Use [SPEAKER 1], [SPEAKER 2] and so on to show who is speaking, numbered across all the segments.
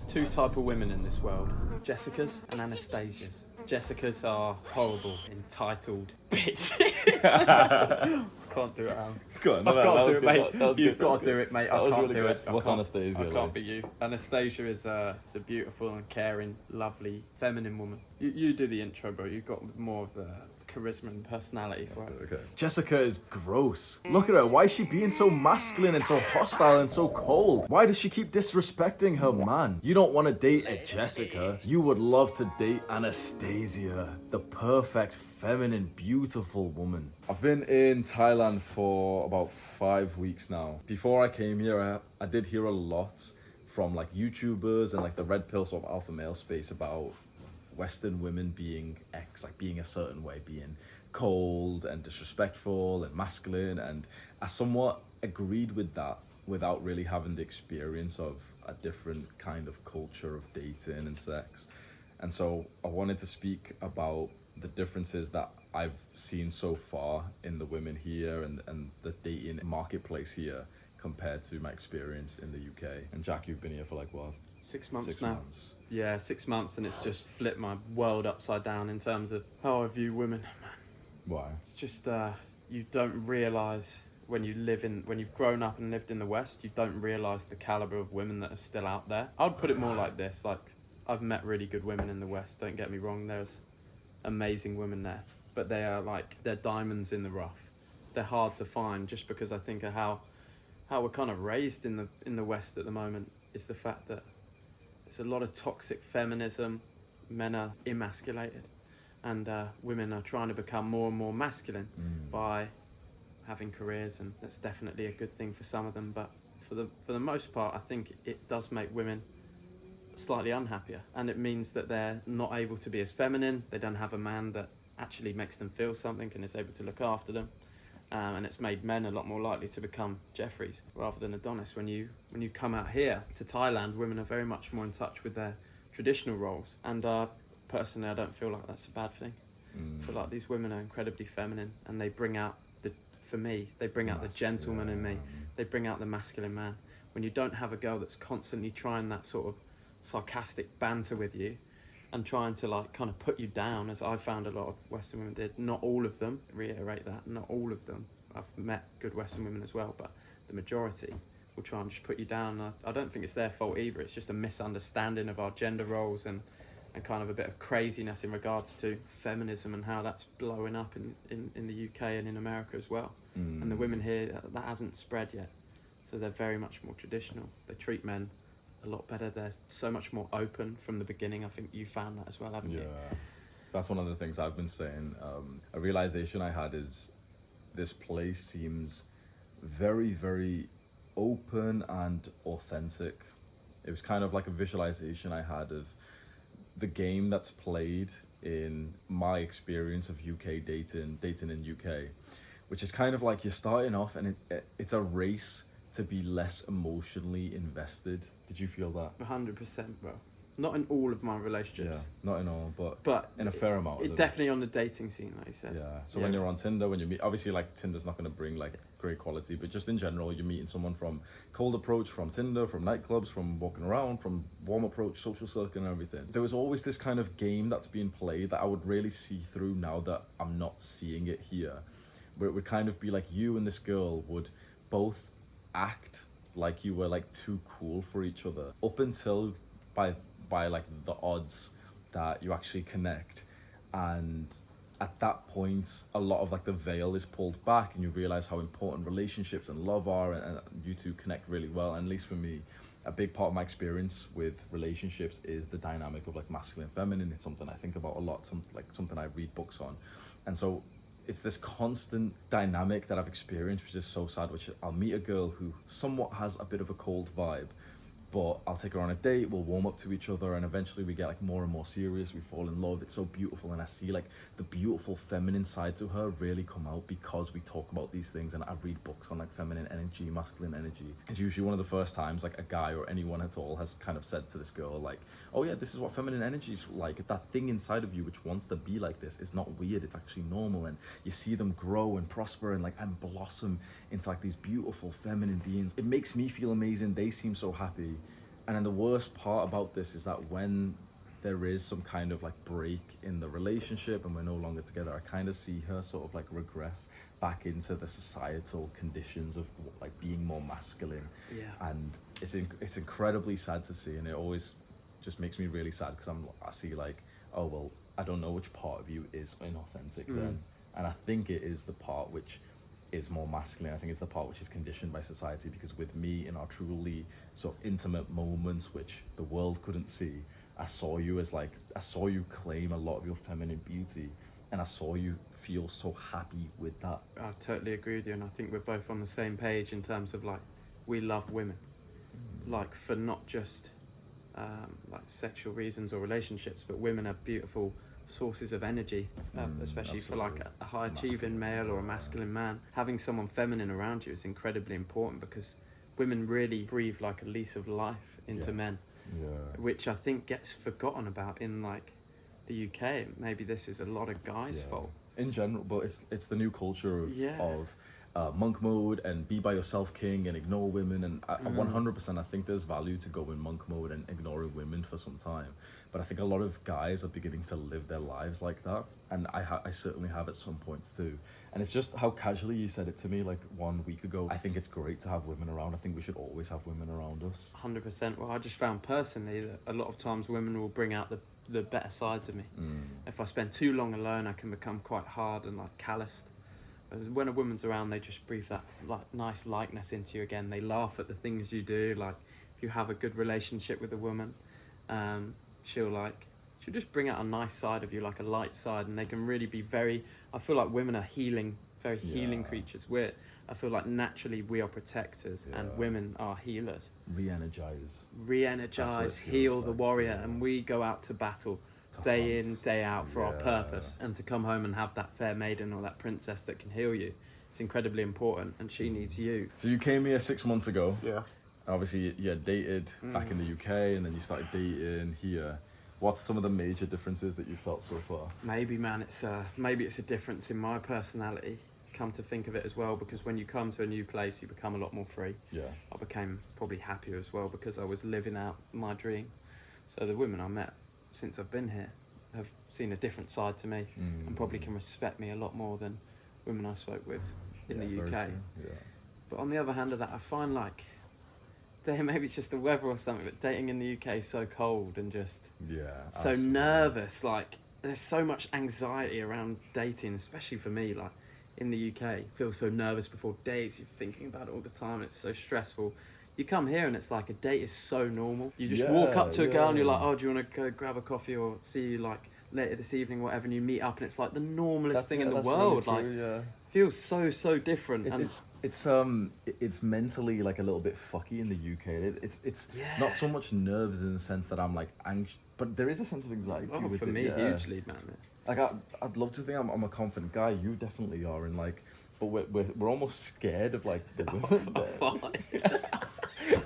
[SPEAKER 1] two type of women in this world: Jessicas and Anastasias. Jessicas are horrible, entitled bitches. Can't do it, Alan.
[SPEAKER 2] Go on,
[SPEAKER 1] I've got to do it, mate.
[SPEAKER 2] That was
[SPEAKER 1] You've
[SPEAKER 2] good, that was
[SPEAKER 1] got to do
[SPEAKER 2] good.
[SPEAKER 1] it, mate.
[SPEAKER 2] That
[SPEAKER 1] I
[SPEAKER 2] was
[SPEAKER 1] can't
[SPEAKER 2] really
[SPEAKER 1] do
[SPEAKER 2] good.
[SPEAKER 1] it.
[SPEAKER 2] What's Anastasia
[SPEAKER 1] I can't
[SPEAKER 2] like?
[SPEAKER 1] be you. Anastasia is a beautiful and caring, lovely, feminine woman. You do the intro, bro. You've got more of the charisma and personality for it.
[SPEAKER 2] Okay. Jessica is gross. Look at her. Why is she being so masculine and so hostile and so cold? Why does she keep disrespecting her man? You don't want to date a Jessica. You would love to date Anastasia, the perfect, feminine, beautiful woman. I've been in Thailand for about 5 weeks now. Before I came here, I did hear a lot from like YouTubers and like the red pill sort of alpha male space about Western women being being a certain way, being cold and disrespectful and masculine, and I somewhat agreed with that without really having the experience of a different kind of culture of dating and sex. And so I wanted to speak about the differences that I've seen so far in the women here and the dating marketplace here compared to my experience in the UK. And Jack, you've been here for like what?
[SPEAKER 1] 6 months
[SPEAKER 2] 6
[SPEAKER 1] now.
[SPEAKER 2] months.
[SPEAKER 1] Yeah, 6 months, and it's just flipped my world upside down in terms of how I view women.
[SPEAKER 2] Why?
[SPEAKER 1] It's just you don't realise when you've grown up and lived in the West, you don't realise the calibre of women that are still out there. I'd put it more like this: like, I've met really good women in the West. Don't get me wrong. There's amazing women there, but they're diamonds in the rough. They're hard to find, just because I think of how we're kind of raised in the West at the moment is the fact that there's a lot of toxic feminism. Men are emasculated, and women are trying to become more and more masculine by having careers, and that's definitely a good thing for some of them. But for the most part, I think it does make women slightly unhappier, and it means that they're not able to be as feminine. They don't have a man that actually makes them feel something and is able to look after them. And it's made men a lot more likely to become Jeffreys rather than Adonis. When you come out here to Thailand, women are very much more in touch with their traditional roles. And personally, I don't feel like that's a bad thing. I feel like these women are incredibly feminine, and they bring out the gentleman in me. They bring out the masculine man. When you don't have a girl that's constantly trying that sort of sarcastic banter with you, and trying to like kind of put you down, as I found a lot of Western women did. Not all of them, reiterate that, not all of them. I've met good Western women as well, but the majority will try and just put you down. I don't think it's their fault either. It's just a misunderstanding of our gender roles and kind of a bit of craziness in regards to feminism and how that's blowing up in the UK and in America as well. And the women here, that hasn't spread yet. So they're very much more traditional. They treat men a lot better. They're so much more open from the beginning. I think you found that as well, haven't you?
[SPEAKER 2] Yeah, that's one of the things I've been saying. A realization I had is this place seems very, very open and authentic. It was kind of like a visualization I had of the game that's played in my experience of UK dating in UK, which is kind of like you're starting off and it's a race to be less emotionally invested. Did you feel that?
[SPEAKER 1] 100%, bro. Not in all of my relationships.
[SPEAKER 2] Yeah, not in all, but in a
[SPEAKER 1] it,
[SPEAKER 2] fair amount of them.
[SPEAKER 1] Definitely on the dating scene, like you said.
[SPEAKER 2] Yeah, so when you're on Tinder, when you meet, obviously like Tinder's not going to bring like great quality, but just in general, you're meeting someone from cold approach, from Tinder, from nightclubs, from walking around, from warm approach, social circle and everything. There was always this kind of game that's being played that I would really see through now that I'm not seeing it here, where it would kind of be like you and this girl would both act like you were like too cool for each other up until by like the odds that you actually connect, and at that point a lot of like the veil is pulled back and you realize how important relationships and love are, and you two connect really well. And at least for me, a big part of my experience with relationships is the dynamic of like masculine and feminine. It's something I think about a lot, something I read books on. And so it's this constant dynamic that I've experienced, which is so sad, which I'll meet a girl who somewhat has a bit of a cold vibe, but I'll take her on a date, we'll warm up to each other, and eventually we get like more and more serious, we fall in love. It's so beautiful, and I see like the beautiful feminine side to her really come out because we talk about these things, and I read books on like feminine energy, masculine energy. It's usually one of the first times like a guy or anyone at all has kind of said to this girl like, oh yeah, this is what feminine energy is like. That thing inside of you which wants to be like this is not weird, it's actually normal. And you see them grow and prosper and blossom into like these beautiful feminine beings. It makes me feel amazing. They seem so happy. And then the worst part about this is that when there is some kind of like break in the relationship and we're no longer together, I kind of see her sort of like regress back into the societal conditions of like being more masculine.
[SPEAKER 1] Yeah.
[SPEAKER 2] And it's incredibly sad to see, and it always just makes me really sad because I see like, oh well, I don't know which part of you is inauthentic then, and I think it is the part which is more masculine. I think it's the part which is conditioned by society, because with me, in our truly sort of intimate moments which the world couldn't see, I saw you claim a lot of your feminine beauty, and I saw you feel so happy with that.
[SPEAKER 1] I totally agree with you, and I think we're both on the same page in terms of like, we love women, like for not just like sexual reasons or relationships, but women are beautiful sources of energy, especially for like a high achieving male or a masculine man. Having someone feminine around you is incredibly important, because women really breathe like a lease of life into men, which I think gets forgotten about in like the UK. Maybe this is a lot of guys' fault
[SPEAKER 2] in general, but it's the new culture of monk mode and be by yourself king and ignore women, and 100% I think there's value to go in monk mode and ignoring women for some time, but I think a lot of guys are beginning to live their lives like that, and I certainly have at some points too. And it's just how casually you said it to me like 1 week ago. I think it's great to have women around. I think we should always have women around us.
[SPEAKER 1] 100%. Well, I just found personally that a lot of times women will bring out the better sides of me. If I spend too long alone, I can become quite hard and like calloused. When a woman's around, they just breathe that like nice lightness into you again. They laugh at the things you do. Like if you have a good relationship with a woman, she'll just bring out a nice side of you, like a light side, and they can really be very. I feel like women are very healing creatures. I feel like naturally we are protectors, and women are healers. Re-energize, heal the warrior, and we go out to battle day in, day out for our purpose, and to come home and have that fair maiden or that princess that can heal you. It's incredibly important, and she needs you.
[SPEAKER 2] So you came here 6 months ago.
[SPEAKER 1] Yeah.
[SPEAKER 2] Obviously, you had dated back in the UK, and then you started dating here. What's some of the major differences that you felt so far?
[SPEAKER 1] Maybe it's a difference in my personality. Come to think of it as well, because when you come to a new place, you become a lot more free.
[SPEAKER 2] Yeah.
[SPEAKER 1] I became probably happier as well, because I was living out my dream. So the women I met since I've been here have seen a different side to me, and probably can respect me a lot more than women I spoke with in the UK.
[SPEAKER 2] Yeah.
[SPEAKER 1] But on the other hand of that, I find like, maybe it's just the weather or something, but dating in the UK is so cold and just so nervous. Like there's so much anxiety around dating, especially for me. Like in the UK, feel so nervous before dates. You're thinking about it all the time. It's so stressful. You come here and it's like a date is so normal. You just walk up to a girl and you're like, oh, do you want to go grab a coffee or see you like later this evening, whatever, and you meet up and it's like the normalest thing in the world.
[SPEAKER 2] Really true,
[SPEAKER 1] like feels so different.
[SPEAKER 2] It's mentally like a little bit fucky in the UK. It's not so much nerves in the sense that I'm like anxious, but there is a sense of anxiety with
[SPEAKER 1] for
[SPEAKER 2] it.
[SPEAKER 1] me, hugely, man.
[SPEAKER 2] Like I'd love to think I'm a confident guy. You definitely are, and like, but we're almost scared of like the women.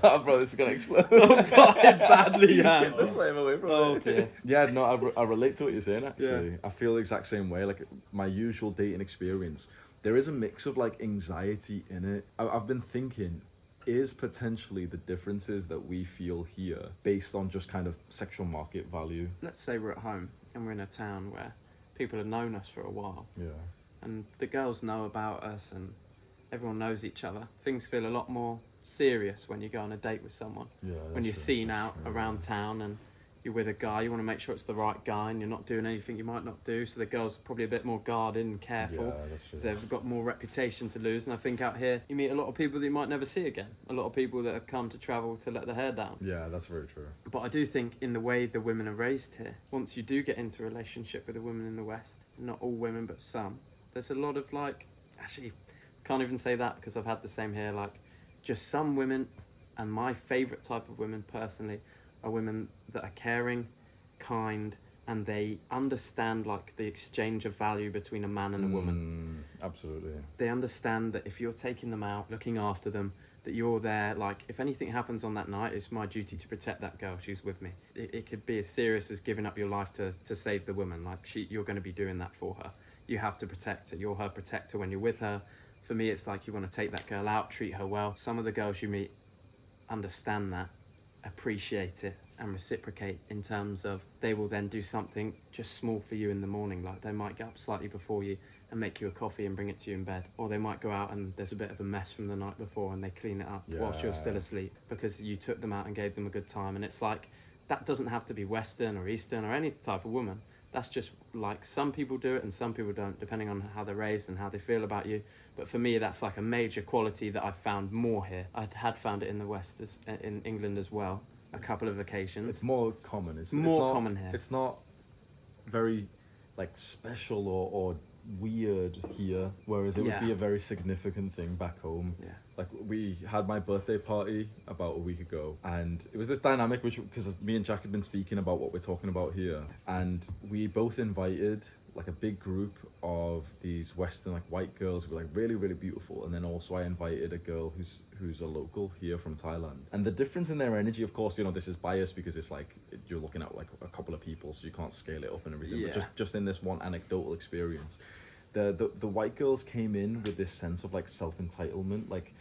[SPEAKER 2] Oh, bro, this is gonna explode.
[SPEAKER 1] I'm fine badly, yeah.
[SPEAKER 2] Get the flame away from
[SPEAKER 1] Oh
[SPEAKER 2] it.
[SPEAKER 1] dear.
[SPEAKER 2] Yeah, no, I relate to what you're saying. Actually, I feel the exact same way. Like my usual dating experience, there is a mix of like anxiety in it. I've been thinking, is potentially the differences that we feel here based on just kind of sexual market value.
[SPEAKER 1] Let's say we're at home and we're in a town where people have known us for a while.
[SPEAKER 2] Yeah.
[SPEAKER 1] And the girls know about us and everyone knows each other. Things feel a lot more serious when you go on a date with someone.
[SPEAKER 2] Yeah.
[SPEAKER 1] When you're seen out around town and you're with a guy, you want to make sure it's the right guy and you're not doing anything you might not do. So the girls are probably a bit more guarded and careful.
[SPEAKER 2] Yeah, that's true.
[SPEAKER 1] Because they've got more reputation to lose. And I think out here, you meet a lot of people that you might never see again. A lot of people that have come to travel to let their hair down.
[SPEAKER 2] Yeah, that's very true.
[SPEAKER 1] But I do think in the way the women are raised here, once you do get into a relationship with a woman in the West, not all women, but some, there's a lot of like, actually, can't even say that because I've had the same here, like just some women, and my favourite type of women personally are women that are caring, kind, and they understand like the exchange of value between a man and a woman.
[SPEAKER 2] Absolutely.
[SPEAKER 1] They understand that if you're taking them out, looking after them, that you're there, like if anything happens on that night, it's my duty to protect that girl, she's with me. It could be as serious as giving up your life to save the woman, like you're going to be doing that for her. You have to protect her, you're her protector when you're with her. For me, it's like you want to take that girl out, treat her well. Some of the girls you meet understand that appreciate it and reciprocate in terms of they will then do something just small for you in the morning. Like they might get up slightly before you and make you a coffee and bring it to you in bed, or they might go out and there's a bit of a mess from the night before and they clean it up whilst you're still asleep because you took them out and gave them a good time. And it's like, that doesn't have to be Western or Eastern or any type of woman. That's just like, some people do it and some people don't, depending on how they're raised and how they feel about you. But for me, that's like a major quality that I've found more here. I had found it in the West, in England as well, a couple of occasions.
[SPEAKER 2] It's more common. It's
[SPEAKER 1] more
[SPEAKER 2] not,
[SPEAKER 1] common here.
[SPEAKER 2] It's not very like special or weird here, whereas it would be a very significant thing back home.
[SPEAKER 1] Yeah.
[SPEAKER 2] Like we had my birthday party about a week ago, and it was this dynamic which, because me and Jack had been speaking about what we're talking about here, and we both invited like a big group of these Western like white girls who were like really, really beautiful, and then also I invited a girl who's a local here from Thailand. And the difference in their energy, of course, you know, this is biased because it's like you're looking at like a couple of people, so you can't scale it up and everything.
[SPEAKER 1] Yeah.
[SPEAKER 2] But just in this one anecdotal experience, the white girls came in with this sense of like self-entitlement, like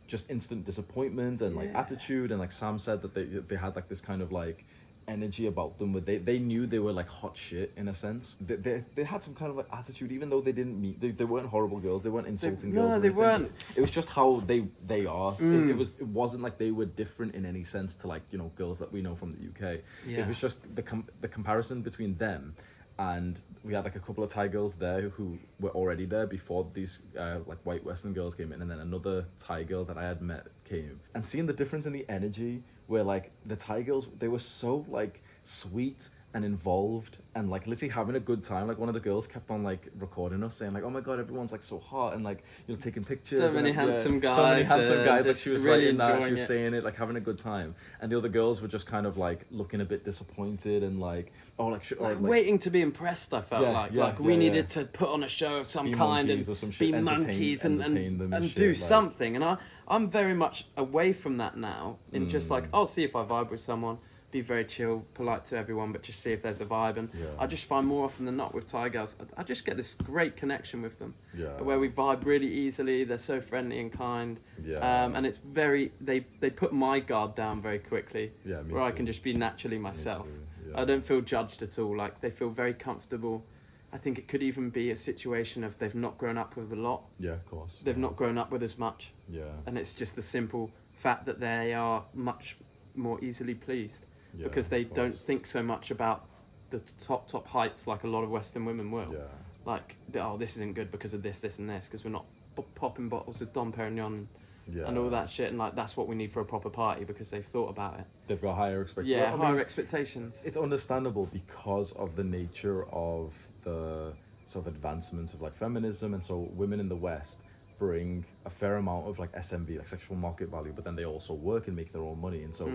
[SPEAKER 2] just instant disappointment and like attitude, and like Sam said that they had like this kind of like energy about them where they knew they were like hot shit in a sense. They had some kind of like attitude, even though they didn't meet, they weren't horrible girls, they weren't insulting girls.
[SPEAKER 1] No, they weren't.
[SPEAKER 2] It was just how they are. It wasn't like they were different in any sense to like, you know, girls that we know from the UK.
[SPEAKER 1] Yeah.
[SPEAKER 2] It was just the comparison between them. And we had like a couple of Thai girls there who were already there before these like white Western girls came in, and then another Thai girl that I had met came. And seeing the difference in the energy, where like the Thai girls, they were so like sweet and involved and like literally having a good time. Like one of the girls kept on like recording us, saying like, "Oh my god, everyone's like so hot," and like, you know, taking pictures.
[SPEAKER 1] So many handsome guys.
[SPEAKER 2] So many handsome guys. Like she was
[SPEAKER 1] really
[SPEAKER 2] writing that, she
[SPEAKER 1] enjoying
[SPEAKER 2] was
[SPEAKER 1] it.
[SPEAKER 2] saying it, like having a good time. And the other girls were just kind of like looking a bit disappointed and like, oh, like
[SPEAKER 1] waiting to be impressed. I felt we needed to put on a show of some kind and
[SPEAKER 2] or some
[SPEAKER 1] be
[SPEAKER 2] shit,
[SPEAKER 1] monkeys
[SPEAKER 2] entertain them
[SPEAKER 1] and
[SPEAKER 2] shit,
[SPEAKER 1] do
[SPEAKER 2] like.
[SPEAKER 1] something. And I'm very much away from that now. In just like, I'll see if I vibe with someone, be very chill, polite to everyone, but just see if there's a vibe. And I just find more often than not with Thai girls, I just get this great connection with them, where we vibe really easily. They're so friendly and kind, and it's very they put my guard down very quickly, where I can just be naturally myself. I don't feel judged at all. Like they feel very comfortable. I think it could even be a situation of they've not grown up with a lot.
[SPEAKER 2] Yeah, of course.
[SPEAKER 1] They've not grown up with as much.
[SPEAKER 2] Yeah.
[SPEAKER 1] And it's just the simple fact that they are much more easily pleased because they don't think so much about the top heights like a lot of Western women will.
[SPEAKER 2] Yeah.
[SPEAKER 1] Like, oh, this isn't good because of this and this, because we're not popping bottles of Dom Perignon and all that shit, and like that's what we need for a proper party because they've thought about it.
[SPEAKER 2] They've got higher expectations.
[SPEAKER 1] Yeah, higher expectations.
[SPEAKER 2] It's understandable because of the nature of the sort of advancements of like feminism, and so women in the West bring a fair amount of like SMV, like sexual market value, but then they also work and make their own money, and so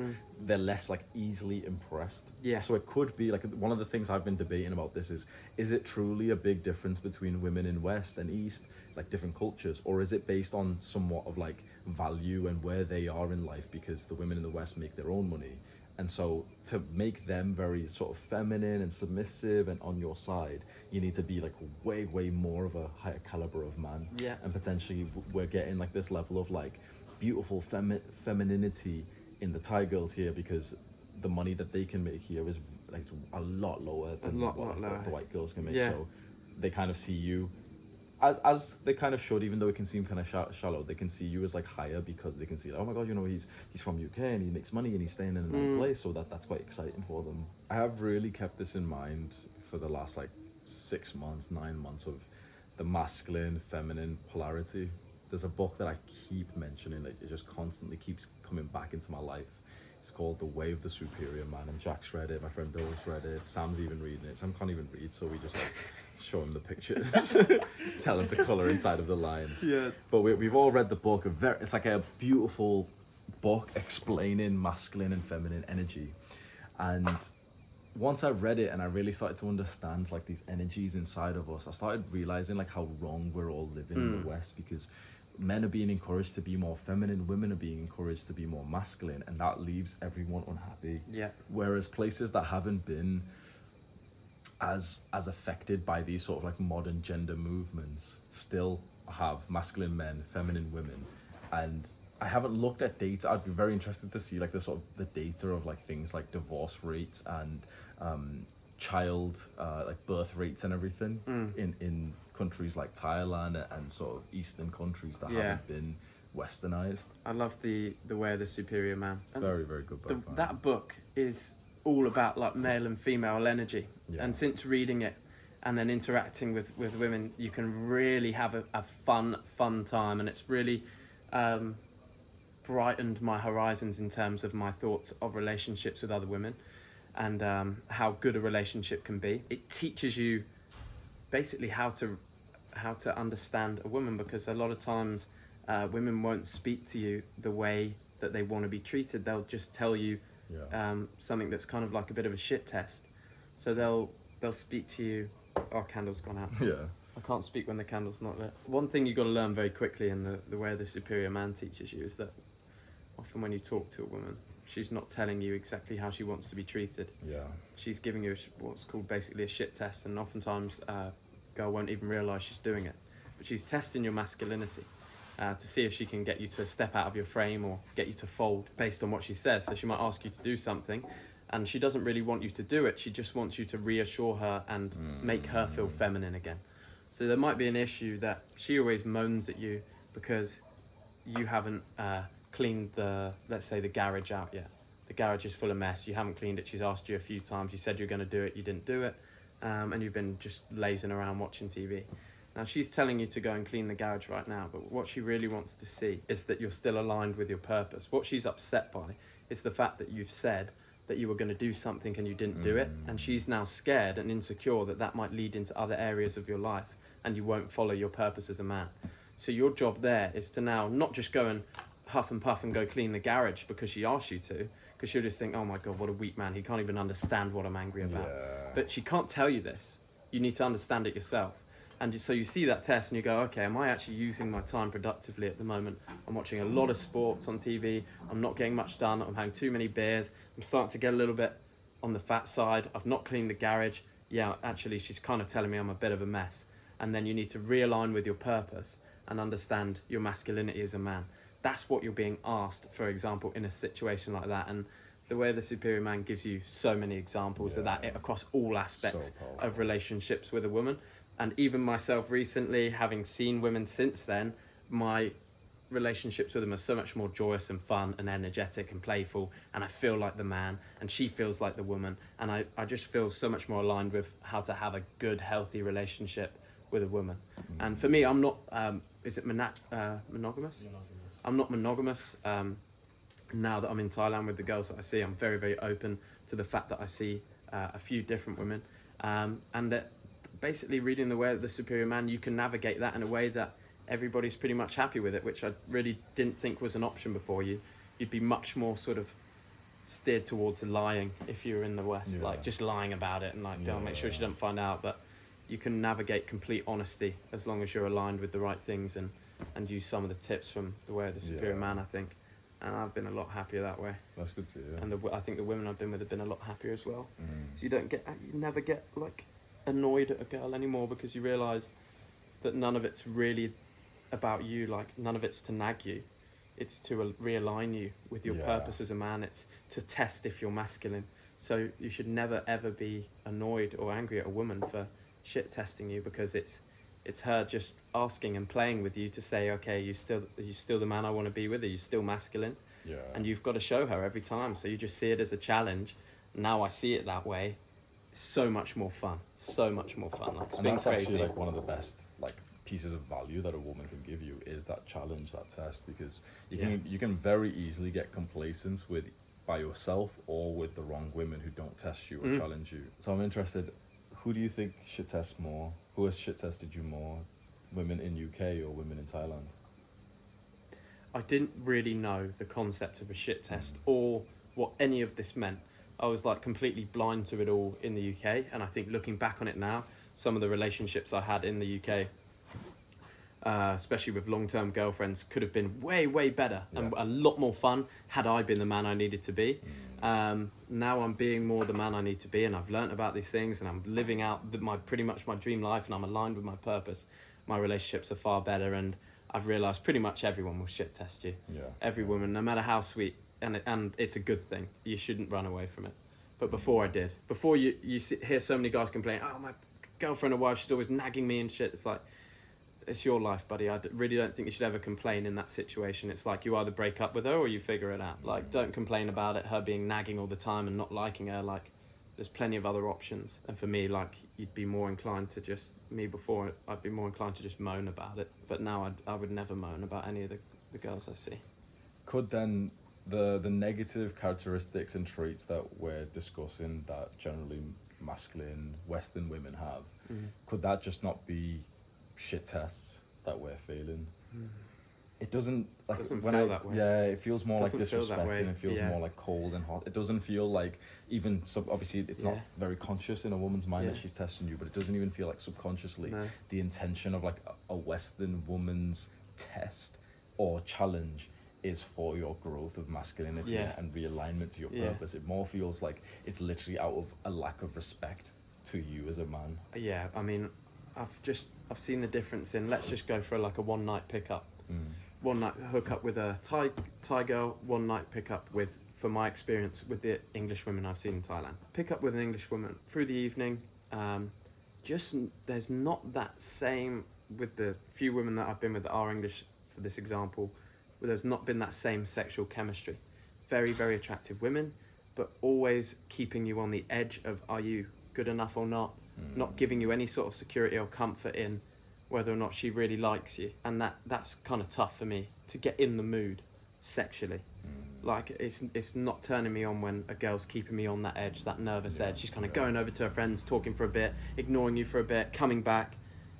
[SPEAKER 2] they're less like easily impressed.
[SPEAKER 1] Yeah.
[SPEAKER 2] So it could be like one of the things I've been debating about this is it truly a big difference between women in West and East, like different cultures, or is it based on somewhat of like value and where they are in life, because the women in the West make their own money, and so to make them very sort of feminine and submissive and on your side, you need to be like way more of a higher caliber of man.
[SPEAKER 1] Yeah.
[SPEAKER 2] And potentially we're getting like this level of like beautiful femininity in the Thai girls here, because the money that they can make here is like a lot lower than what the white girls can make.
[SPEAKER 1] Yeah.
[SPEAKER 2] So they kind of see you as they kind of should, even though it can seem kind of shallow, they can see you as like higher because they can see, oh my god, you know, he's from UK and he makes money and he's staying in a nice place, so that's quite exciting for them. I have really kept this in mind for the last like 6 months, 9 months, of the masculine feminine polarity. There's a book that I keep mentioning, like it just constantly keeps coming back into my life. It's called The Way of the Superior Man, and Jack's read it, my friend Bill's read it, Sam's even reading it. Sam can't even read, so we just like show him the pictures, tell him to colour inside of the lines.
[SPEAKER 1] Yeah.
[SPEAKER 2] But we've all read the book. It's like a beautiful book explaining masculine and feminine energy. And once I read it and I really started to understand like these energies inside of us, I started realising like how wrong we're all living in the West, because men are being encouraged to be more feminine, women are being encouraged to be more masculine, and that leaves everyone unhappy.
[SPEAKER 1] Yeah.
[SPEAKER 2] Whereas places that haven't been as affected by these sort of like modern gender movements still have masculine men, feminine women, and I haven't looked at data. I'd be very interested to see like the sort of the data of like things like divorce rates and child like birth rates and everything in countries like Thailand and sort of Eastern countries that haven't been westernized.
[SPEAKER 1] I love the Way of the Superior Man. And
[SPEAKER 2] Very, very good book.
[SPEAKER 1] that book is all about like male and female energy.
[SPEAKER 2] Yeah.
[SPEAKER 1] And since reading it and then interacting with women, you can really have a fun time, and it's really brightened my horizons in terms of my thoughts of relationships with other women and how good a relationship can be. It teaches you basically how to understand a woman, because a lot of times women won't speak to you the way that they want to be treated. They'll just tell you something that's kind of like a bit of a shit test. So they'll speak to you. Oh, candle's gone out.
[SPEAKER 2] Yeah.
[SPEAKER 1] I can't speak when the candle's not lit. One thing you've got to learn very quickly, and the Way the Superior Man teaches you, is that often when you talk to a woman, she's not telling you exactly how she wants to be treated.
[SPEAKER 2] Yeah.
[SPEAKER 1] She's giving you what's called basically a shit test, and oftentimes a girl won't even realise she's doing it. But she's testing your masculinity to see if she can get you to step out of your frame or get you to fold based on what she says. So she might ask you to do something, and she doesn't really want you to do it. She just wants you to reassure her and make her feel feminine again. So there might be an issue that she always moans at you because you haven't cleaned let's say the garage out yet. The garage is full of mess. You haven't cleaned it. She's asked you a few times. You said you're going to do it. You didn't do it. And you've been just lazing around watching TV. Now she's telling you to go and clean the garage right now, but what she really wants to see is that you're still aligned with your purpose. What she's upset by is the fact that you've said that you were going to do something and you didn't do it, and she's now scared and insecure that might lead into other areas of your life and you won't follow your purpose as a man. So your job there is to now not just go and huff and puff and go clean the garage because she asked you to, because she'll just think, oh my God, what a weak man, he can't even understand what I'm angry about. But she can't tell you this. You need to understand it yourself. And so you see that test and you go, okay, am I actually using my time productively at the moment? I'm watching a lot of sports on TV. I'm not getting much done. I'm having too many beers. I'm starting to get a little bit on the fat side. I've not cleaned the garage. Yeah, actually, she's kind of telling me I'm a bit of a mess. And then you need to realign with your purpose and understand your masculinity as a man. That's what you're being asked, for example, in a situation like that. And the Way of the Superior Man gives you so many examples of that across all aspects of relationships with a woman. And even myself recently, having seen women since then, my relationships with them are so much more joyous and fun and energetic and playful, and I feel like the man and she feels like the woman, and I just feel so much more aligned with how to have a good, healthy relationship with a woman. And for me, I'm not monogamous? I'm not monogamous. Now that I'm in Thailand with the girls that I see, I'm very, very open to the fact that I see a few different women, and that basically reading The Way of the Superior Man, you can navigate that in a way that everybody's pretty much happy with it, which I really didn't think was an option before. You'd be much more sort of steered towards lying if you were in the West, like just lying about it and like, don't make sure she doesn't find out. But you can navigate complete honesty as long as you're aligned with the right things and use some of the tips from The Way of the Superior Man, I think. And I've been a lot happier that way.
[SPEAKER 2] That's good to hear.
[SPEAKER 1] And I think the women I've been with have been a lot happier as well. So you never get like annoyed at a girl anymore, because you realise that none of it's really about you. Like, none of it's to nag you. It's to realign you with your purpose as a man. It's to test if you're masculine. So you should never ever be annoyed or angry at a woman for shit testing you, because it's her just asking and playing with you to say, okay, are you still the man I want to be with? Are you still masculine? And you've got to show her every time. So you just see it as a challenge. Now I see it that way. So much more fun. Like, it's
[SPEAKER 2] and
[SPEAKER 1] been
[SPEAKER 2] that's
[SPEAKER 1] crazy.
[SPEAKER 2] actually like one of the best like pieces of value that a woman can give you, is that challenge, that test, because you can very easily get complacent by yourself or with the wrong women who don't test you or challenge you. So I'm interested, who do you think shit tests more? Who has shit tested you more? Women in UK or women in Thailand?
[SPEAKER 1] I didn't really know the concept of a shit test or what any of this meant. I was like completely blind to it all in the UK, and I think looking back on it now, some of the relationships I had in the UK, especially with long-term girlfriends, could have been way, way better and a lot more fun had I been the man I needed to be. Now I'm being more the man I need to be, and I've learnt about these things, and I'm living out pretty much my dream life, and I'm aligned with my purpose. My relationships are far better, and I've realised pretty much everyone will shit test you.
[SPEAKER 2] Yeah.
[SPEAKER 1] Every woman, no matter how sweet, and it's a good thing. You shouldn't run away from it. But before I did, before you hear so many guys complain, oh, my girlfriend or wife, she's always nagging me and shit. It's like, it's your life, buddy. Really don't think you should ever complain in that situation. It's like you either break up with her or you figure it out. Like, don't complain about it, her being nagging all the time and not liking her. Like, there's plenty of other options. And for me, like, you'd be more inclined to just, I'd be more inclined to just moan about it. But now I would never moan about any of the girls I see.
[SPEAKER 2] Could then the negative characteristics and traits that we're discussing that generally masculine Western women have, could that just not be shit tests that we're failing? It doesn't, like,
[SPEAKER 1] Doesn't
[SPEAKER 2] when
[SPEAKER 1] feel that way.
[SPEAKER 2] Yeah, it feels more like
[SPEAKER 1] Doesn't feel that
[SPEAKER 2] disrespect,
[SPEAKER 1] way,
[SPEAKER 2] and it feels
[SPEAKER 1] yeah.
[SPEAKER 2] more like cold and hot. It doesn't feel like even obviously it's not
[SPEAKER 1] Yeah.
[SPEAKER 2] very conscious in a woman's mind that
[SPEAKER 1] Yeah.
[SPEAKER 2] she's testing you, but it doesn't even feel like subconsciously
[SPEAKER 1] No.
[SPEAKER 2] the intention of like a Western woman's test or challenge is for your growth of masculinity
[SPEAKER 1] Yeah.
[SPEAKER 2] and realignment to your
[SPEAKER 1] Yeah.
[SPEAKER 2] purpose. It more feels like it's literally out of a lack of respect to you as a man.
[SPEAKER 1] Yeah, I mean, I've seen the difference in, let's just go for like a one night pickup. One night hook up with a Thai girl, one night pick up with, for my experience, with the English women I've seen in Thailand. Pick up with an English woman through the evening, there's not that same, with the few women that I've been with that are English, for this example, where there's not been that same sexual chemistry. Very, very attractive women, but always keeping you on the edge of, are you good enough or not? Not giving you any sort of security or comfort in whether or not she really likes you. And that's kind of tough for me, to get in the mood sexually. Like, it's not turning me on when a girl's keeping me on that edge, that nervous edge. She's kind of going over to her friends, talking for a bit, ignoring you for a bit, coming back,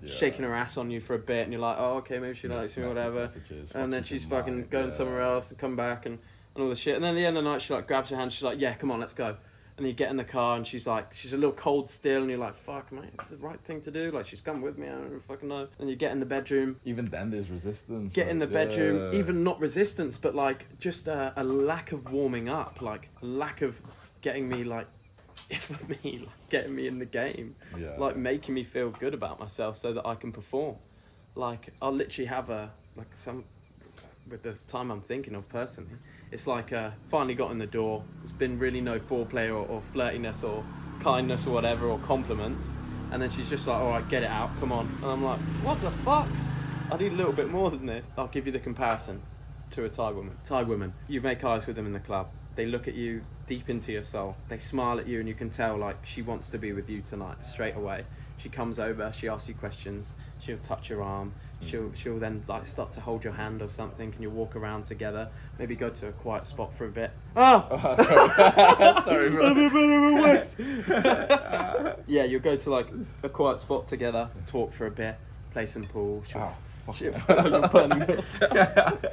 [SPEAKER 1] shaking her ass on you for a bit, and you're like, oh, okay, maybe she likes me or whatever. And then she's fucking going somewhere else and come back and all the shit. And then at the end of the night, she like grabs your hand, she's like, yeah, come on, let's go. And you get in the car and she's like, she's a little cold still, and you're like, fuck, mate, it's the right thing to do. Like, she's come with me, I don't fucking know. And you get in the bedroom.
[SPEAKER 2] Even then, there's resistance.
[SPEAKER 1] Get in the bedroom, even not resistance, but like just a lack of warming up, like a lack of getting me like, for me, like getting me in the game, like making me feel good about myself so that I can perform. Like, I'll literally have with the time I'm thinking of personally, it's like finally got in the door, there's been really no foreplay or flirtiness or kindness or whatever or compliments, and then she's just like, alright, get it out, come on. And I'm like, what the fuck? I need a little bit more than this. I'll give you the comparison to a Thai woman. Thai woman, you make eyes with them in the club, they look at you deep into your soul, they smile at you, and you can tell like she wants to be with you tonight straight away. She comes over, she asks you questions, she'll touch your arm, she'll then like start to hold your hand or something, and you walk around together, maybe go to a quiet spot for a bit. Sorry bro. Yeah, you'll go to like a quiet spot together, talk for a bit, play some pool.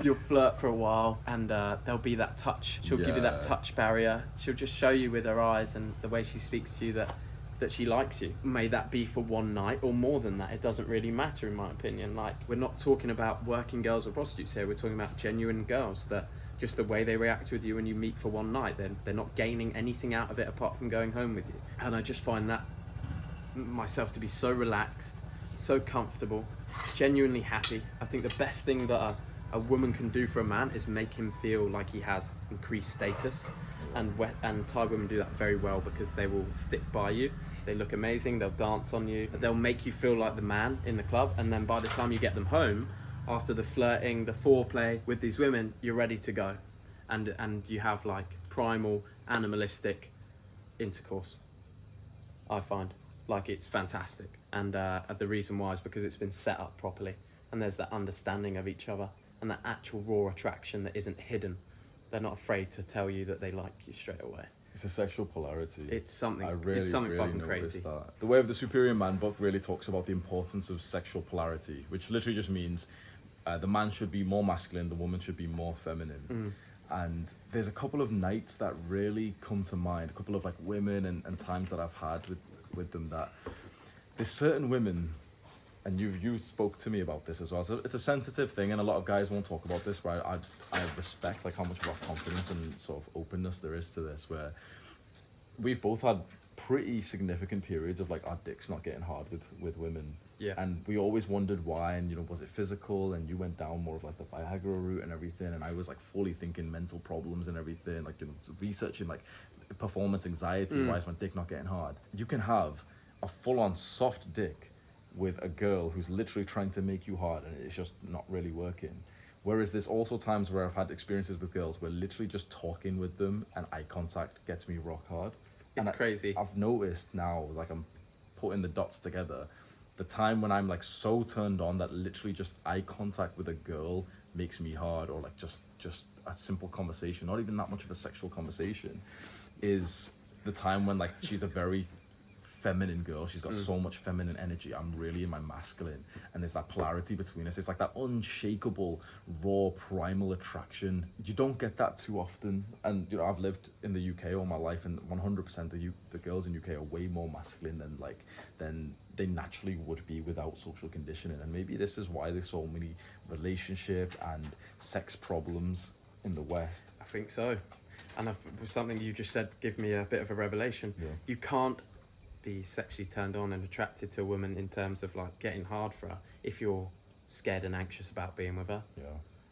[SPEAKER 1] You'll flirt for a while, and there'll be that touch. She'll give you that touch barrier. She'll just show you with her eyes and the way she speaks to you that she likes you. May that be for one night or more than that, it doesn't really matter in my opinion. Like, we're not talking about working girls or prostitutes here, we're talking about genuine girls that just the way they react with you when you meet for one night, they're not gaining anything out of it apart from going home with you. And I just find that myself to be so relaxed, so comfortable, genuinely happy. I think the best thing that a woman can do for a man is make him feel like he has increased status, and Thai women do that very well because they will stick by you. They look amazing, they'll dance on you, they'll make you feel like the man in the club, and then by the time you get them home, after the flirting, the foreplay with these women, you're ready to go, and you have like primal, animalistic intercourse. I find like it's fantastic, and the reason why is because it's been set up properly, and there's that understanding of each other and that actual raw attraction that isn't hidden. They're not afraid to tell you that they like you straight away.
[SPEAKER 2] It's a sexual polarity.
[SPEAKER 1] It's something.
[SPEAKER 2] It's
[SPEAKER 1] something fucking crazy.
[SPEAKER 2] That. The Way of the Superior Man book really talks about the importance of sexual polarity, which literally just means the man should be more masculine, the woman should be more feminine. And there's a couple of nights that really come to mind, a couple of like women and times that I've had with them, that there's certain women, and you spoke to me about this as well, so it's a sensitive thing and a lot of guys won't talk about this, but I respect like how much of our confidence and sort of openness there is to this, where we've both had pretty significant periods of like our dicks not getting hard with women.
[SPEAKER 1] Yeah.
[SPEAKER 2] And we always wondered why, and was it physical? And you went down more of like the Viagra route and everything, and I was like fully thinking mental problems and everything, like researching like performance anxiety. Why is my dick not getting hard? You can have a full-on soft dick with a girl who's literally trying to make you hard, and it's just not really working. Whereas there's also times where I've had experiences with girls where literally just talking with them and eye contact gets me rock hard.
[SPEAKER 1] It's crazy.
[SPEAKER 2] I've noticed now, like I'm putting the dots together, the time when I'm like so turned on that literally just eye contact with a girl makes me hard, or like just a simple conversation, not even that much of a sexual conversation, is the time when like she's a very feminine girl. She's got so much feminine energy. I'm really in my masculine, and there's that polarity between us. It's like that unshakable, raw, primal attraction. You don't get that too often. And I've lived in the UK all my life, and 100% the girls in UK are way more masculine than they naturally would be without social conditioning. And maybe this is why there's so many relationship and sex problems in the West.
[SPEAKER 1] I think so. And something you just said give me a bit of a revelation.
[SPEAKER 2] Yeah.
[SPEAKER 1] You can't be sexually turned on and attracted to a woman in terms of like getting hard for her if you're scared and anxious about being with her.
[SPEAKER 2] Yeah.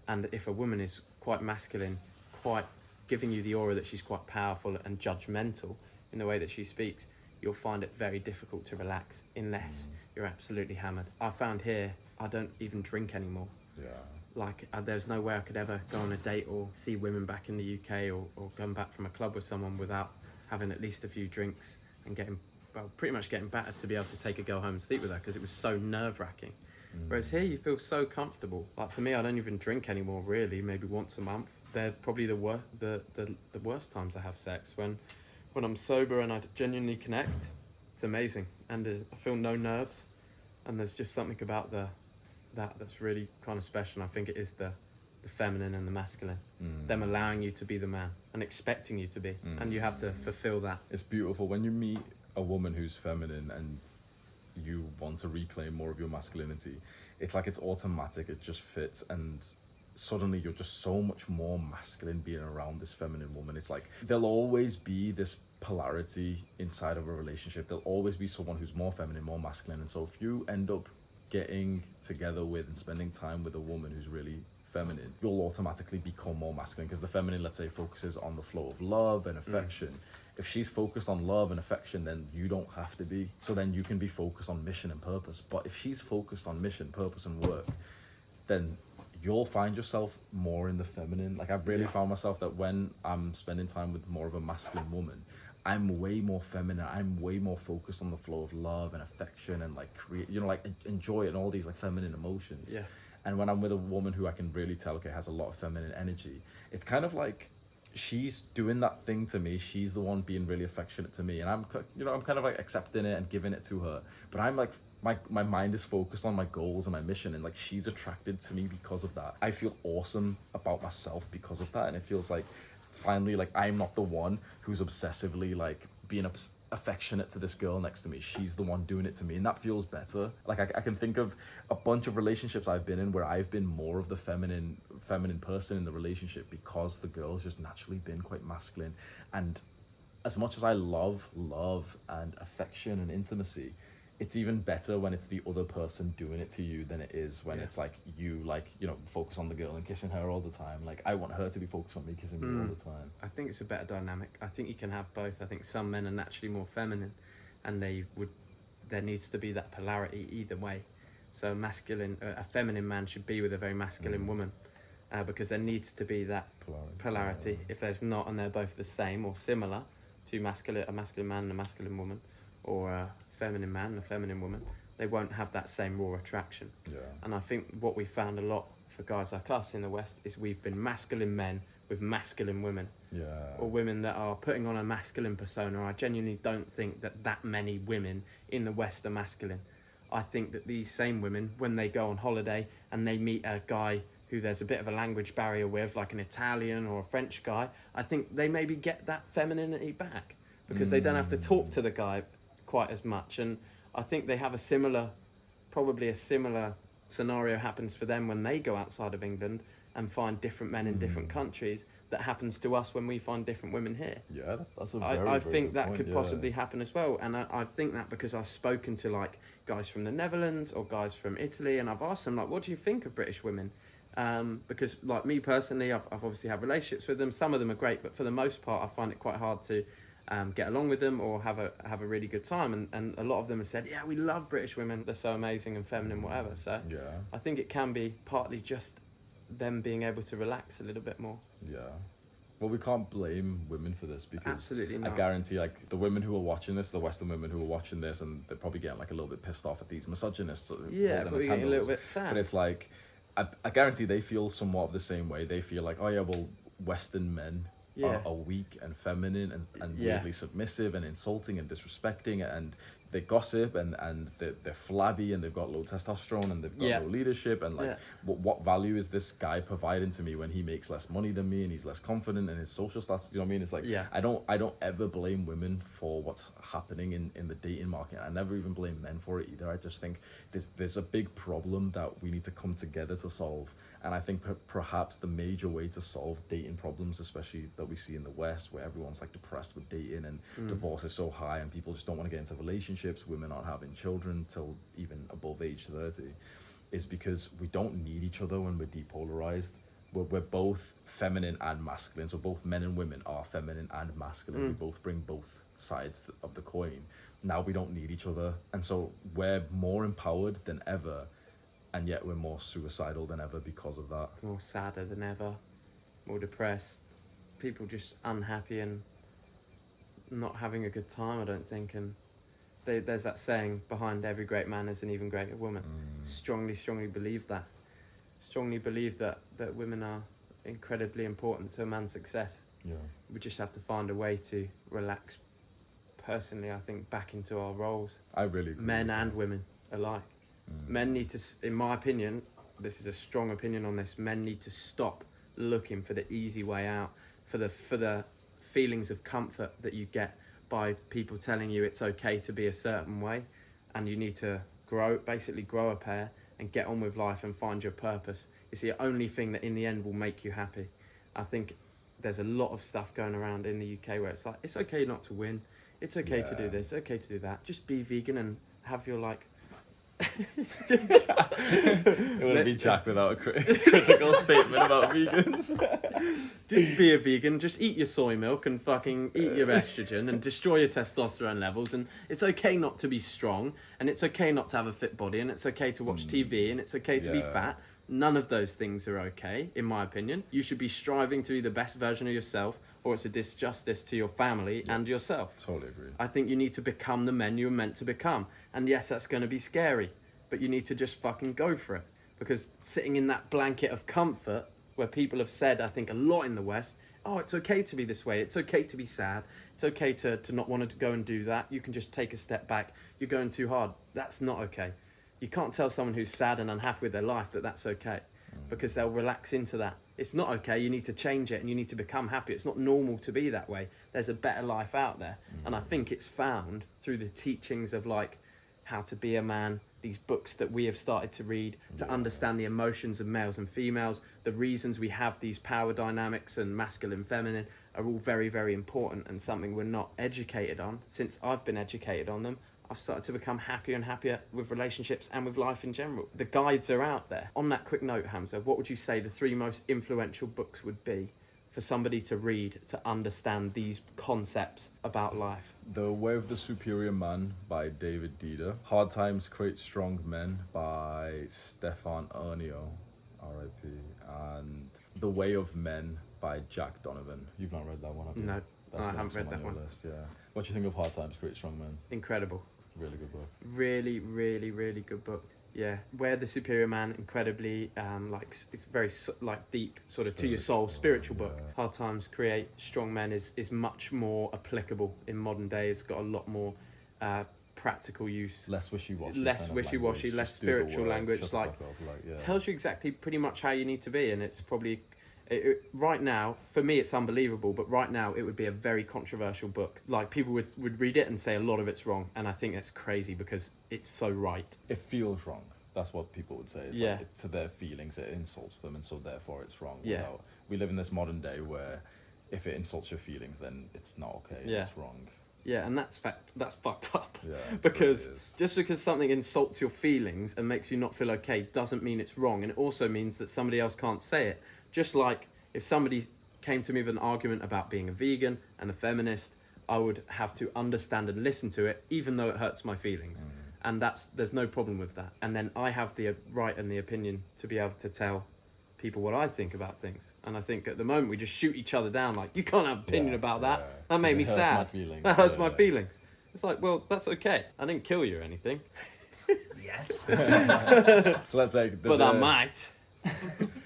[SPEAKER 1] And if a woman is quite masculine, quite giving you the aura that she's quite powerful and judgmental in the way that she speaks, you'll find it very difficult to relax unless you're absolutely hammered. I found here, I don't even drink anymore.
[SPEAKER 2] Yeah.
[SPEAKER 1] Like there's no way I could ever go on a date or see women back in the UK or come back from a club with someone without having at least a few drinks and pretty much getting battered to be able to take a girl home and sleep with her, because it was so nerve-wracking. Whereas here you feel so comfortable. Like for me, I don't even drink anymore really, maybe once a month. They're probably the worst times I have sex, when I'm sober and I genuinely connect. It's amazing, and I feel no nerves, and there's just something about that's really kind of special. And I think it is the feminine and the masculine, them allowing you to be the man and expecting you to be, and you have to fulfill that.
[SPEAKER 2] It's beautiful when you meet a woman who's feminine and you want to reclaim more of your masculinity. It's like it's automatic, it just fits, and suddenly you're just so much more masculine being around this feminine woman. It's like there'll always be this polarity inside of a relationship. There'll always be someone who's more feminine, more masculine, and so if you end up getting together with and spending time with a woman who's really feminine, you'll automatically become more masculine, because the feminine, let's say, focuses on the flow of love and affection. If she's focused on love and affection, then you don't have to be. So then you can be focused on mission and purpose. But if she's focused on mission, purpose, and work, then you'll find yourself more in the feminine. Like I've really found myself that when I'm spending time with more of a masculine woman, I'm way more feminine. I'm way more focused on the flow of love and affection and like create, like enjoy and all these like feminine emotions.
[SPEAKER 1] Yeah.
[SPEAKER 2] And when I'm with a woman who I can really tell, okay, has a lot of feminine energy, it's kind of like she's doing that thing to me. She's the one being really affectionate to me, and I'm kind of like accepting it and giving it to her. But I'm like, my mind is focused on my goals and my mission, and like she's attracted to me because of that. I feel awesome about myself because of that, and it feels like finally like I'm not the one who's obsessively like being affectionate to this girl next to me. She's the one doing it to me, and that feels better. Like I can think of a bunch of relationships I've been in where I've been more of the feminine person in the relationship because the girl's just naturally been quite masculine. And as much as I love and affection and intimacy, it's even better when it's the other person doing it to you than it is when it's like you focus on the girl and kissing her all the time. Like I want her to be focused on me kissing me all the time.
[SPEAKER 1] I think it's a better dynamic. I think you can have both. I think some men are naturally more feminine, and there needs to be that polarity either way. So a feminine man should be with a very masculine woman, because there needs to be that polarity. If there's not, and they're both the same or similar to a masculine man and a masculine woman, or a feminine man and a feminine woman, they won't have that same raw attraction.
[SPEAKER 2] Yeah.
[SPEAKER 1] And I think what we found a lot for guys like us in the West is we've been masculine men with masculine women.
[SPEAKER 2] Yeah.
[SPEAKER 1] Or women that are putting on a masculine persona. I genuinely don't think that many women in the West are masculine. I think that these same women, when they go on holiday and they meet a guy who there's a bit of a language barrier with, like an Italian or a French guy, I think they maybe get that femininity back because they don't have to talk to the guy quite as much. And I think they have probably a similar scenario happens for them when they go outside of England and find different men in different countries, that happens to us when we find different women here.
[SPEAKER 2] Yeah, that's a very,
[SPEAKER 1] I
[SPEAKER 2] very
[SPEAKER 1] think
[SPEAKER 2] good
[SPEAKER 1] that
[SPEAKER 2] point,
[SPEAKER 1] could
[SPEAKER 2] yeah.
[SPEAKER 1] possibly happen as well, and I think that because I've spoken to like guys from the Netherlands or guys from Italy, and I've asked them like, what do you think of British women? Because like me personally, I've obviously had relationships with them. Some of them are great, but for the most part, I find it quite hard to get along with them or have a really good time. And a lot of them have said, yeah, we love British women. They're so amazing and feminine, whatever. So
[SPEAKER 2] Yeah.
[SPEAKER 1] I think it can be partly just them being able to relax a little bit more.
[SPEAKER 2] Yeah. Well, we can't blame women for this because
[SPEAKER 1] Absolutely
[SPEAKER 2] I
[SPEAKER 1] not.
[SPEAKER 2] guarantee, like, the women who are watching this, the Western women who are watching this, and they're probably getting like a little bit pissed off at these misogynists.
[SPEAKER 1] Yeah, but we're getting a little bit sad.
[SPEAKER 2] But it's like, I guarantee they feel somewhat of the same way. They feel like, oh yeah, well, Western men
[SPEAKER 1] Yeah.
[SPEAKER 2] are weak and feminine and
[SPEAKER 1] Yeah.
[SPEAKER 2] weirdly submissive and insulting and disrespecting, and they gossip and they're flabby and they've got low testosterone and they've got
[SPEAKER 1] Yeah.
[SPEAKER 2] low leadership, and like,
[SPEAKER 1] Yeah.
[SPEAKER 2] what value is this guy providing to me when he makes less money than me and he's less confident in his social status? You know what I mean? It's like,
[SPEAKER 1] Yeah.
[SPEAKER 2] I don't ever blame women for what's happening in the dating market. I never even blame men for it either. I just think there's a big problem that we need to come together to solve. And I think perhaps the major way to solve dating problems, especially that we see in the West, where everyone's like depressed with dating and divorce is so high and people just don't want to get into relationships, women aren't having children till even above age 30, is because we don't need each other when we're depolarized. We're both feminine and masculine, so both men and women are feminine and masculine. We both bring both sides of the coin. Now we don't need each other, and so we're more empowered than ever, and yet we're more suicidal than ever because of that.
[SPEAKER 1] More sadder than ever, more depressed, people just unhappy and not having a good time, I don't think. And there's that saying, behind every great man is an even greater woman. Strongly believe that. Strongly believe that women are incredibly important to a man's success.
[SPEAKER 2] Yeah.
[SPEAKER 1] We just have to find a way to relax, personally, I think, back into our roles.
[SPEAKER 2] I really agree.
[SPEAKER 1] Men and women alike. Men need to, in my opinion, this is a strong opinion on this, men need to stop looking for the easy way out, for the feelings of comfort that you get by people telling you it's okay to be a certain way, and you need to grow a pair and get on with life and find your purpose. It's the only thing that in the end will make you happy. I think there's a lot of stuff going around in the UK where it's like, it's okay not to win, it's okay to do this, okay to do that, just be vegan and have your like
[SPEAKER 2] It wouldn't be Jack without a critical statement about vegans.
[SPEAKER 1] Just be a vegan, just eat your soy milk and fucking eat your estrogen and destroy your testosterone levels, and it's okay not to be strong, and it's okay not to have a fit body, and it's okay to watch TV, and it's okay to be
[SPEAKER 2] Yeah.
[SPEAKER 1] fat. None of those things are okay, in my opinion. You should be striving to be the best version of yourself, or it's a disjustice to your family and yourself.
[SPEAKER 2] Totally agree.
[SPEAKER 1] I think you need to become the men you were meant to become. And yes, that's going to be scary, but you need to just fucking go for it. Because sitting in that blanket of comfort, where people have said, I think a lot in the West, oh, it's okay to be this way, it's okay to be sad, it's okay to not want to go and do that, you can just take a step back, you're going too hard. That's not okay. You can't tell someone who's sad and unhappy with their life that that's okay, because they'll relax into that. It's not okay, you need to change it and you need to become happy. It's not normal to be that way. There's a better life out there. And I think it's found through the teachings of like how to be a man, these books that we have started to read, to understand the emotions of males and females, the reasons we have these power dynamics and masculine, feminine are all very, very important, and something we're not educated on. Since I've been educated on them, I've started to become happier and happier with relationships and with life in general. The guides are out there. On that quick note, Hamza, what would you say the 3 most influential books would be for somebody to read to understand these concepts about life?
[SPEAKER 2] The Way of the Superior Man by David Dida. Hard Times Create Strong Men by Stefan Ernio, R.I.P. And The Way of Men by Jack Donovan. You've not read that one, have you?
[SPEAKER 1] No,
[SPEAKER 2] That's
[SPEAKER 1] I
[SPEAKER 2] the
[SPEAKER 1] haven't
[SPEAKER 2] next
[SPEAKER 1] read
[SPEAKER 2] on
[SPEAKER 1] that
[SPEAKER 2] your
[SPEAKER 1] one.
[SPEAKER 2] list, yeah. What do you think of Hard Times Create Strong Men?
[SPEAKER 1] Incredible.
[SPEAKER 2] Really good book.
[SPEAKER 1] Really, really, really good book. Yeah, Where the Superior Man, incredibly it's very like deep, sort of to your soul, spiritual book.
[SPEAKER 2] yeah.
[SPEAKER 1] Hard Times Create Strong Men is much more applicable in modern day. It's got a lot more practical use.
[SPEAKER 2] Less wishy-washy.
[SPEAKER 1] Less
[SPEAKER 2] kind of
[SPEAKER 1] wishy-washy,
[SPEAKER 2] language.
[SPEAKER 1] less
[SPEAKER 2] Just do the
[SPEAKER 1] spiritual
[SPEAKER 2] work,
[SPEAKER 1] language,
[SPEAKER 2] shut the
[SPEAKER 1] like,
[SPEAKER 2] fuck up, yeah.
[SPEAKER 1] Tells you exactly pretty much how you need to be, and it's probably right now, for me, it's unbelievable, but right now it would be a very controversial book. Like, people would read it and say a lot of it's wrong, and I think that's crazy because it's so right.
[SPEAKER 2] It feels wrong. That's what people would say. It's
[SPEAKER 1] Yeah.
[SPEAKER 2] like, to their feelings, it insults them, and so therefore it's wrong.
[SPEAKER 1] Yeah.
[SPEAKER 2] we live in this modern day where if it insults your feelings, then it's not okay.
[SPEAKER 1] Yeah.
[SPEAKER 2] It's wrong.
[SPEAKER 1] Yeah, and that's fucked up.
[SPEAKER 2] Yeah, it
[SPEAKER 1] because
[SPEAKER 2] really is.
[SPEAKER 1] just because something insults your feelings and makes you not feel okay doesn't mean it's wrong, and it also means that somebody else can't say it. Just like if somebody came to me with an argument about being a vegan and a feminist, I would have to understand and listen to it, even though it hurts my feelings. And there's no problem with that. And then I have the right and the opinion to be able to tell people what I think about things. And I think at the moment we just shoot each other down like, you can't have an opinion about that.
[SPEAKER 2] Yeah.
[SPEAKER 1] That made me
[SPEAKER 2] It hurts
[SPEAKER 1] sad.
[SPEAKER 2] my feelings.
[SPEAKER 1] That hurts
[SPEAKER 2] Yeah,
[SPEAKER 1] my
[SPEAKER 2] yeah.
[SPEAKER 1] feelings. It's like, well, that's okay. I didn't kill you or anything,
[SPEAKER 3] Yes.
[SPEAKER 2] So let's say
[SPEAKER 1] but I might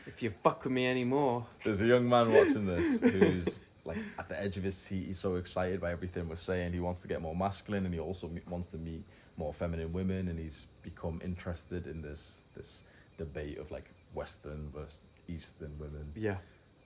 [SPEAKER 1] if you fuck with me anymore.
[SPEAKER 2] there's a young man watching this who's like at the edge of his seat. He's so excited by everything we're saying. He wants to get more masculine, and he also wants to meet more feminine women. And he's become interested in this debate of like Western versus Eastern women.
[SPEAKER 1] Yeah.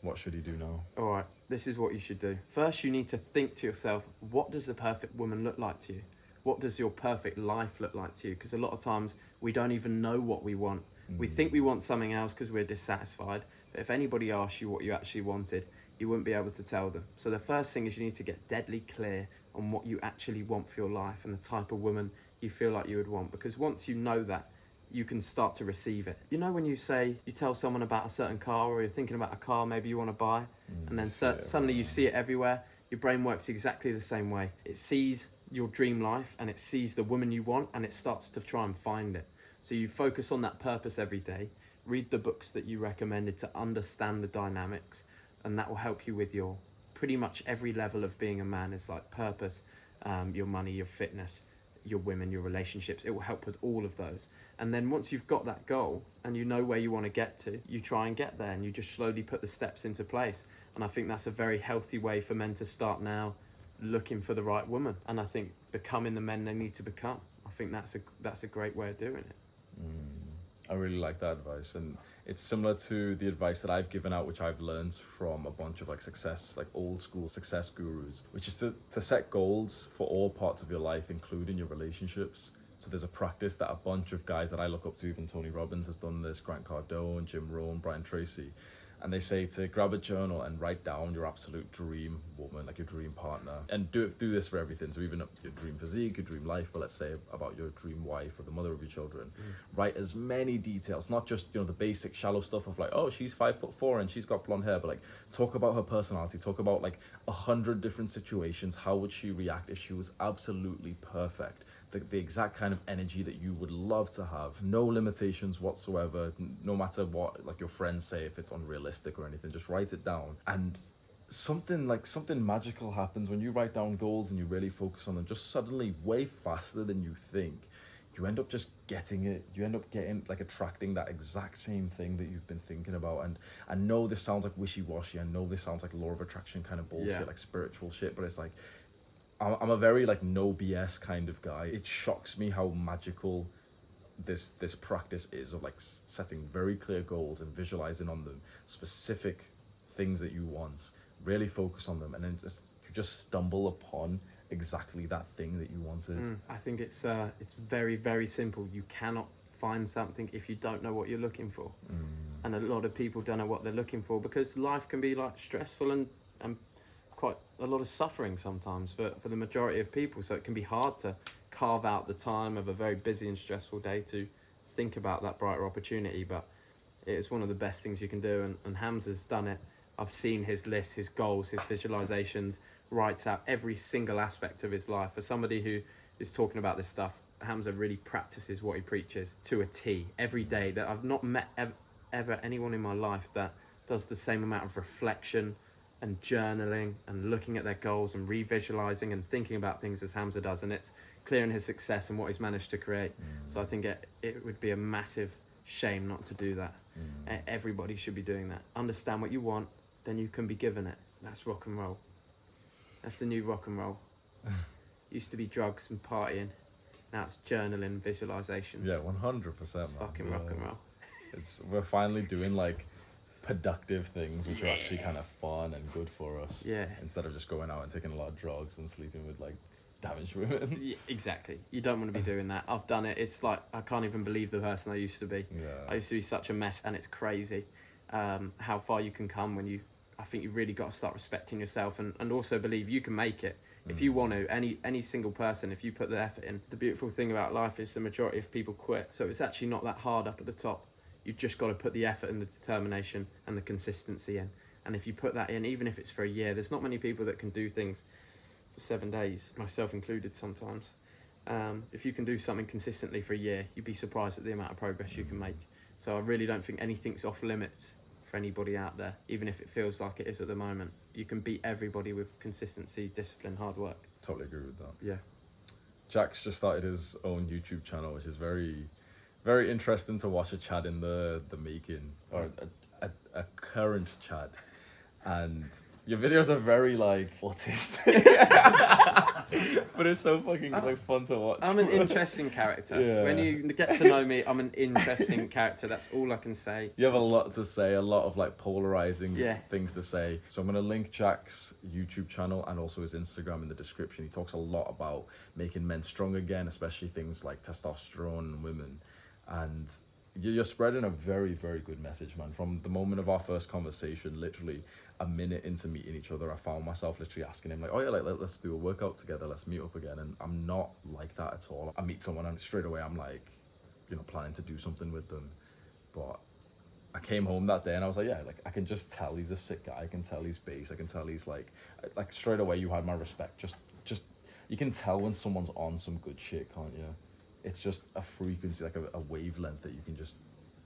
[SPEAKER 2] What should he do now?
[SPEAKER 1] All right, this is what you should do. First, you need to think to yourself, what does the perfect woman look like to you? What does your perfect life look like to you? Because a lot of times we don't even know what we want. We think we want something else because we're dissatisfied. But if anybody asked you what you actually wanted, you wouldn't be able to tell them. So the first thing is you need to get deadly clear on what you actually want for your life and the type of woman you feel like you would want. Because once you know that, you can start to receive it. You know when you tell someone about a certain car, or you're thinking about a car maybe you want to buy, and then suddenly you see it everywhere, your brain works exactly the same way. It sees your dream life and it sees the woman you want, and it starts to try and find it. So you focus on that purpose every day, read the books that you recommended to understand the dynamics, and that will help you with your pretty much every level of being a man. Is like purpose, your money, your fitness, your women, your relationships. It will help with all of those. And then once you've got that goal and you know where you want to get to, you try and get there, and you just slowly put the steps into place. And I think that's a very healthy way for men to start now looking for the right woman. And I think becoming the men they need to become. I think that's a great way of doing it.
[SPEAKER 2] I really like that advice, and it's similar to the advice that I've given out, which I've learned from a bunch of like old school success gurus, which is to set goals for all parts of your life, including your relationships. So there's a practice that a bunch of guys that I look up to, even Tony Robbins has done this, Grant Cardone, Jim Rohn, Brian Tracy, and they say to grab a journal and write down your absolute dream woman, like your dream partner, and do this for everything. So even your dream physique, your dream life, but let's say about your dream wife or the mother of your children. Write as many details, not just the basic shallow stuff of like, oh, she's 5'4" and she's got blonde hair, but like talk about her personality, talk about like 100 different situations. How would she react if she was absolutely perfect? The exact kind of energy that you would love to have, no limitations whatsoever, no matter what like your friends say, if it's unrealistic or anything. Just write it down, and something magical happens when you write down goals and you really focus on them. Just suddenly, way faster than you think, you end up just getting it. You end up attracting that exact same thing that you've been thinking about. And I know this sounds like wishy-washy, I know this sounds like law of attraction kind of bullshit, like spiritual shit, but it's like, I'm a very like no BS kind of guy. It shocks me how magical this practice is of like setting very clear goals and visualizing on them specific things that you want. Really focus on them, and then you just stumble upon exactly that thing that you wanted.
[SPEAKER 1] I think it's very, very simple. You cannot find something if you don't know what you're looking for. And a lot of people don't know what they're looking for, because life can be like stressful and quite a lot of suffering sometimes for the majority of people. So it can be hard to carve out the time of a very busy and stressful day to think about that brighter opportunity. But it is one of the best things you can do, and Hamza's done it. I've seen his list, his goals, his visualizations, writes out every single aspect of his life. For somebody who is talking about this stuff, Hamza really practices what he preaches to a T every day. That I've not met ever anyone in my life that does the same amount of reflection and journaling and looking at their goals and revisualizing and thinking about things as Hamza does, and it's clear in his success and what he's managed to create. So I think it would be a massive shame not to do that. Everybody should be doing that. Understand what you want, then you can be given it. That's rock and roll. That's the new rock and roll. Used to be drugs and partying, now it's journaling, visualizations.
[SPEAKER 2] Yeah, 100%.
[SPEAKER 1] It's fucking rock and roll.
[SPEAKER 2] We're finally doing like productive things which are actually kind of fun and good for us, instead of just going out and taking a lot of drugs and sleeping with like damaged women.
[SPEAKER 1] Yeah, exactly. You don't want to be doing that. I've done it. It's like I can't even believe the person I used to be. I used to be such a mess, and it's crazy. how far you can come when I think you've really got to start respecting yourself and also believe you can make it. If you want to, any single person, if you put the effort in. The beautiful thing about life is the majority of people quit. So it's actually not that hard up at the top. You've just got to put the effort and the determination and the consistency in. And if you put that in, even if it's for a year, there's not many people that can do things for 7 days, myself included sometimes. If you can do something consistently for a year, you'd be surprised at the amount of progress you can make. So I really don't think anything's off limits for anybody out there, even if it feels like it is at the moment. You can beat everybody with consistency, discipline, hard work.
[SPEAKER 2] Totally agree with that.
[SPEAKER 1] Yeah.
[SPEAKER 2] Jack's just started his own YouTube channel, which is very, very interesting to watch a Chad in the making, or a current Chad. And your videos are very like autistic, but it's so fucking like fun to watch.
[SPEAKER 1] I'm an interesting character.
[SPEAKER 2] Yeah.
[SPEAKER 1] When you get to know me, I'm an interesting character. That's all I can say.
[SPEAKER 2] You have a lot to say, a lot of like polarizing things to say. So I'm gonna link Jack's YouTube channel and also his Instagram in the description. He talks a lot about making men strong again, especially things like testosterone in women. And you're spreading a very, very good message, man. From the moment of our first conversation, literally a minute into meeting each other, I found myself literally asking him like, oh yeah, like let's do a workout together, let's meet up again. And I'm not like that at all. I meet someone and straight away I'm like, planning to do something with them. But I came home that day and I was like, yeah, like I can just tell he's a sick guy. I can tell he's base. I can tell he's like straight away you had my respect. Just you can tell when someone's on some good shit, can't you? It's just a frequency, like a wavelength that you can just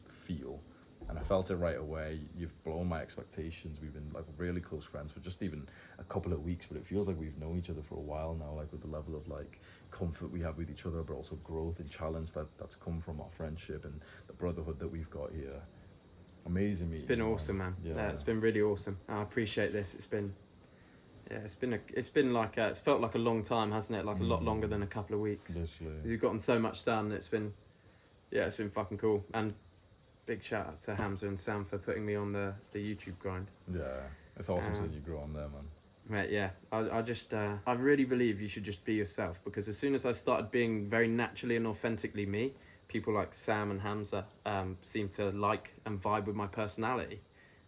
[SPEAKER 2] feel. And I felt it right away. You've blown my expectations. We've been like really close friends for just even a couple of weeks, but it feels like we've known each other for a while now, like with the level of like comfort we have with each other, but also growth and challenge that's come from our friendship and the brotherhood that we've got here. Amazing meeting.
[SPEAKER 1] It's been awesome, man. Yeah, it's been really awesome. I appreciate this. It's been like it's felt like a long time, hasn't it? Like a lot longer than a couple of weeks.
[SPEAKER 2] Literally.
[SPEAKER 1] You've gotten so much done. It's been fucking cool. And big shout out to Hamza and Sam for putting me on the YouTube grind.
[SPEAKER 2] Yeah, it's awesome seeing you grow on there, man.
[SPEAKER 1] Mate, yeah. I really believe you should just be yourself, because as soon as I started being very naturally and authentically me, people like Sam and Hamza seem to like and vibe with my personality.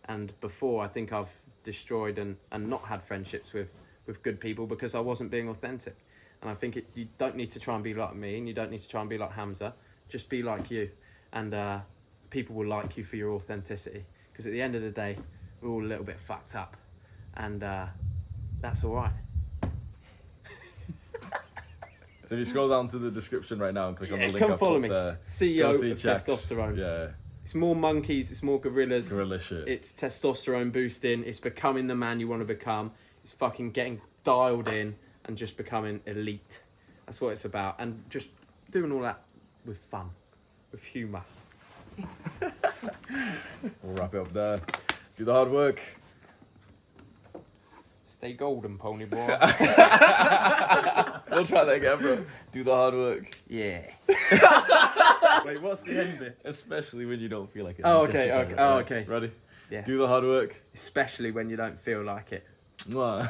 [SPEAKER 1] And before, I think I've destroyed and not had friendships with good people because I wasn't being authentic. And I think you don't need to try and be like me, and you don't need to try and be like Hamza. Just be like you, and people will like you for your authenticity. Because at the end of the day, we're all a little bit fucked up, and that's all right.
[SPEAKER 2] So if you scroll down to the description right now and click on the link
[SPEAKER 1] come
[SPEAKER 2] I've
[SPEAKER 1] follow
[SPEAKER 2] put
[SPEAKER 1] me.
[SPEAKER 2] there,
[SPEAKER 1] CEO
[SPEAKER 2] see
[SPEAKER 1] of
[SPEAKER 2] Jack's,
[SPEAKER 1] Testosterone.
[SPEAKER 2] Yeah.
[SPEAKER 1] It's more monkeys, it's more gorillas.
[SPEAKER 2] Gorilla shit.
[SPEAKER 1] It's testosterone boosting, it's becoming the man you want to become. It's fucking getting dialed in and just becoming elite. That's what it's about. And just doing all that with fun, with humour.
[SPEAKER 2] We'll wrap it up there. Do the hard work.
[SPEAKER 1] Stay golden, pony boy.
[SPEAKER 2] We'll try that again, bro. Do the hard work.
[SPEAKER 1] Yeah.
[SPEAKER 2] Wait, what's the end bit? Especially when you don't feel like it.
[SPEAKER 1] Oh,
[SPEAKER 2] Just
[SPEAKER 1] okay,
[SPEAKER 2] the
[SPEAKER 1] okay.
[SPEAKER 2] camera.
[SPEAKER 1] Oh,
[SPEAKER 2] Right.
[SPEAKER 1] okay.
[SPEAKER 2] Ready?
[SPEAKER 1] Yeah.
[SPEAKER 2] Do the hard work.
[SPEAKER 1] Especially when you don't feel like it.
[SPEAKER 2] Mwah.